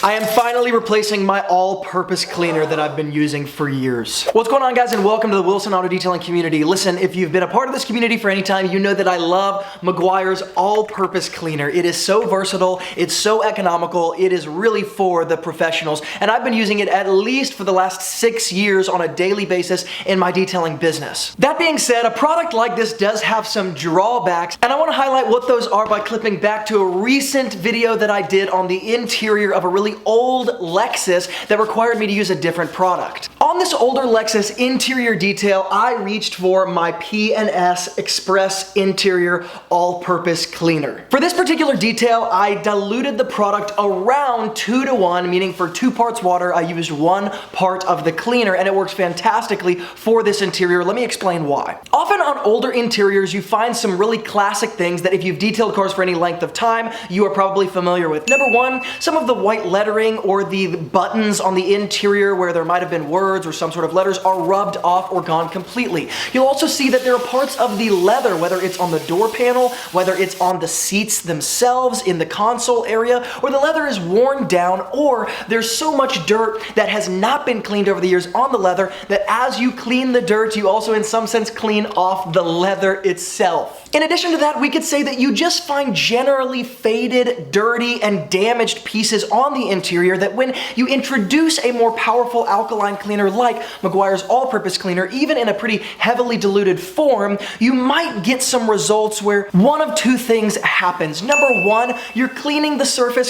I am finally replacing my all-purpose cleaner that I've been using for years. What's going on, guys, and welcome to the Wilson Auto Detailing community. Listen, if you've been a part of this community for any time, you know that I love Meguiar's all-purpose cleaner. It is so versatile, it's so economical, it is really for the professionals, and I've been using it at least for the last 6 years on a daily basis in my detailing business. That being said, a product like this does have some drawbacks, and I want to highlight what those are by clipping back to a recent video that I did on the interior of a really old Lexus that required me to use a different product. On this older Lexus interior detail, I reached for my P&S Express Interior All-Purpose Cleaner. For this particular detail, I diluted the product around 2-to-1, meaning for 2 parts water, I used 1 part of the cleaner, and it works fantastically for this interior. Let me explain why. Often on older interiors, you find some really classic things that if you've detailed cars for any length of time, you are probably familiar with. Number one, some of the white lettering or the buttons on the interior where there might have been words or some sort of letters are rubbed off or gone completely. You'll also see that there are parts of the leather, whether it's on the door panel, whether it's on the seats themselves, in the console area, where the leather is worn down, or there's so much dirt that has not been cleaned over the years on the leather that as you clean the dirt, you also in some sense clean off the leather itself. In addition to that, we could say that you just find generally faded, dirty, and damaged pieces on the interior that when you introduce a more powerful alkaline cleaner like Meguiar's all-purpose cleaner, even in a pretty heavily diluted form, you might get some results where one of 2 things happens. Number one, you're cleaning the surface,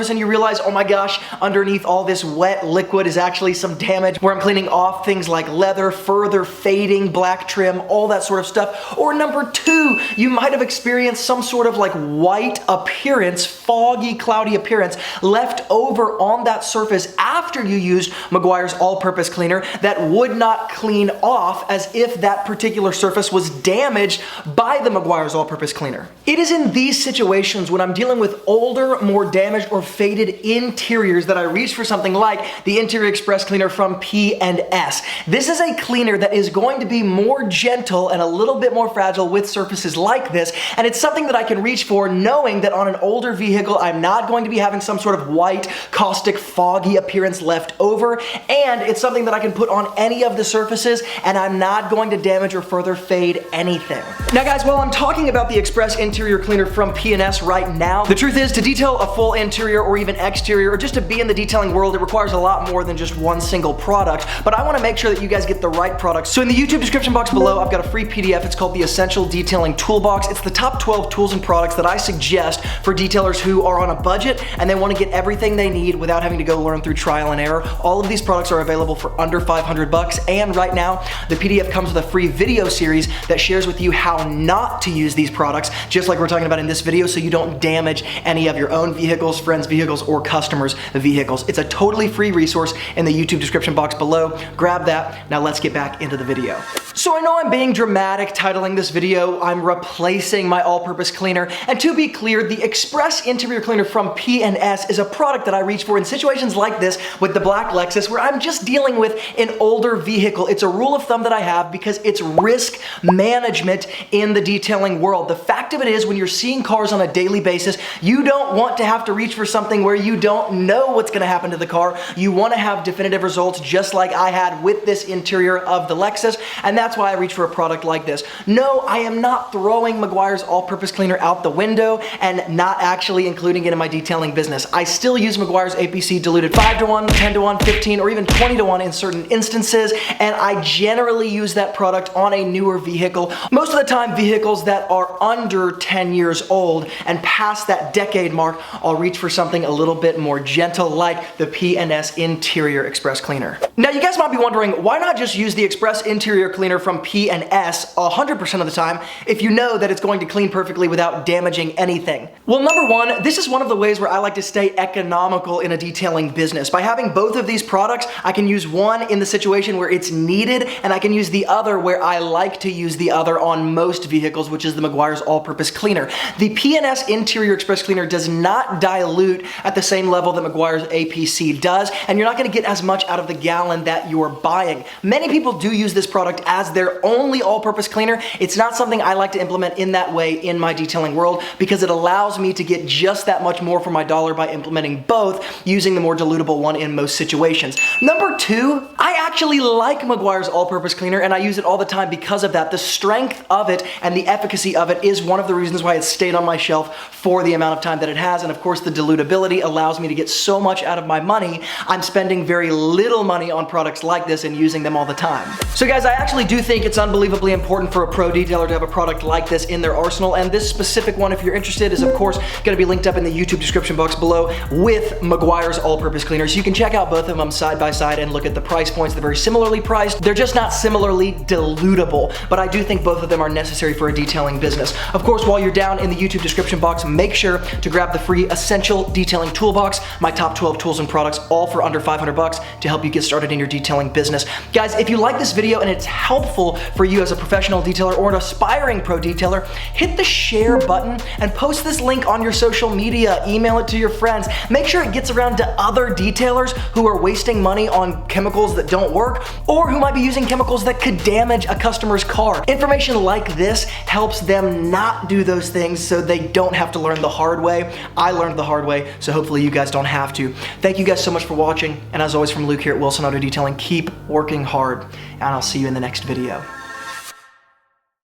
and you realize, oh my gosh, underneath all this wet liquid is actually some damage where I'm cleaning off things like leather, further fading, black trim, all that sort of stuff. Or number 2, you might have experienced some sort of like white appearance, foggy, cloudy appearance left over on that surface after you used Meguiar's all-purpose cleaner that would not clean off as if that particular surface was damaged by the Meguiar's all-purpose cleaner. It is in these situations when I'm dealing with older, more damaged or faded interiors that I reach for something like the Interior Express Cleaner from P&S. This is a cleaner that is going to be more gentle and a little bit more fragile with surfaces like this, and it's something that I can reach for knowing that on an older vehicle I'm not going to be having some sort of white, caustic, foggy appearance left over, and it's something that I can put on any of the surfaces and I'm not going to damage or further fade anything. Now guys, while I'm talking about the Express Interior Cleaner from P&S right now, the truth is to detail a full interior or even exterior or just to be in the detailing world, it requires a lot more than just one single product, but I want to make sure that you guys get the right products. So in the YouTube description box below, I've got a free PDF. It's called the Essential Detailing Toolbox. It's the top 12 tools and products that I suggest for detailers who are on a budget and they want to get everything they need without having to go learn through trial and error. All of these products are available for under $500, and right now the PDF comes with a free video series that shares with you how not to use these products, just like we're talking about in this video, so you don't damage any of your own vehicles, friends' vehicles, or customers' vehicles. It's a totally free resource in the YouTube description box below. Grab that. Now let's get back into the video. So I know I'm being dramatic titling this video, I'm replacing my all-purpose cleaner, and to be clear, the Express Interior Cleaner from P&S is a product that I reach for in situations like this with the black Lexus where I'm just dealing with an older vehicle. It's a rule of thumb that I have because it's risk management in the detailing world. The fact of it is, when you're seeing cars on a daily basis, you don't want to have to reach for something where you don't know what's going to happen to the car. You want to have definitive results, just like I had with this interior of the Lexus, and that's why I reach for a product like this. No, I am not throwing Meguiar's all-purpose cleaner out the window and not actually including it in my detailing business. I still use Meguiar's APC diluted 5-to-1, 10-to-1, 15, or even 20-to-1 in certain instances, and I generally use that product on a newer vehicle. Most of the time, vehicles that are under 10 years old and past that decade mark, I'll reach for something a little bit more gentle like the P&S Interior Express Cleaner. Now you guys might be wondering, why not just use the Express Interior Cleaner from P&S 100% of the time if you know that it's going to clean perfectly without damaging anything? Well, number one, this is one of the ways where I like to stay economical in a detailing business. By having both of these products, I can use one in the situation where it's needed, and I can use the other where I like to use the other on most vehicles, which is the Meguiar's all-purpose cleaner. The P&S Interior Express Cleaner does not dilute at the same level that Meguiar's APC does, and you're not going to get as much out of the gallon that you're buying. Many people do use this product as as their only all-purpose cleaner, it's not something I like to implement in that way in my detailing world because it allows me to get just that much more for my dollar by implementing both using the more dilutable one in most situations. Number two, I actually like Meguiar's all-purpose cleaner and I use it all the time because of that. The strength of it and the efficacy of it is one of the reasons why it's stayed on my shelf for the amount of time that it has. And of course, the dilutability allows me to get so much out of my money. I'm spending very little money on products like this and using them all the time. So guys, I actually do think it's unbelievably important for a pro detailer to have a product like this in their arsenal. And this specific one, if you're interested, is of course going to be linked up in the YouTube description box below with Meguiar's all-purpose cleaner. So you can check out both of them side by side and look at the price points. They're very similarly priced. They're just not similarly dilutable, but I do think both of them are necessary for a detailing business. Of course, while you're down in the YouTube description box, make sure to grab the free Essential Detailing Toolbox, my top 12 tools and products, all for under $500 to help you get started in your detailing business. Guys, if you like this video and it's helpful for you as a professional detailer or an aspiring pro detailer, hit the share button and post this link on your social media, email it to your friends. Make sure it gets around to other detailers who are wasting money on chemicals that don't work or who might be using chemicals that could damage a customer's car. Information like this helps them not do those things so they don't have to learn the hard way. I learned the hard way, so hopefully you guys don't have to. Thank you guys so much for watching, and as always from Luke here at Wilson Auto Detailing, keep working hard, and I'll see you in the next video.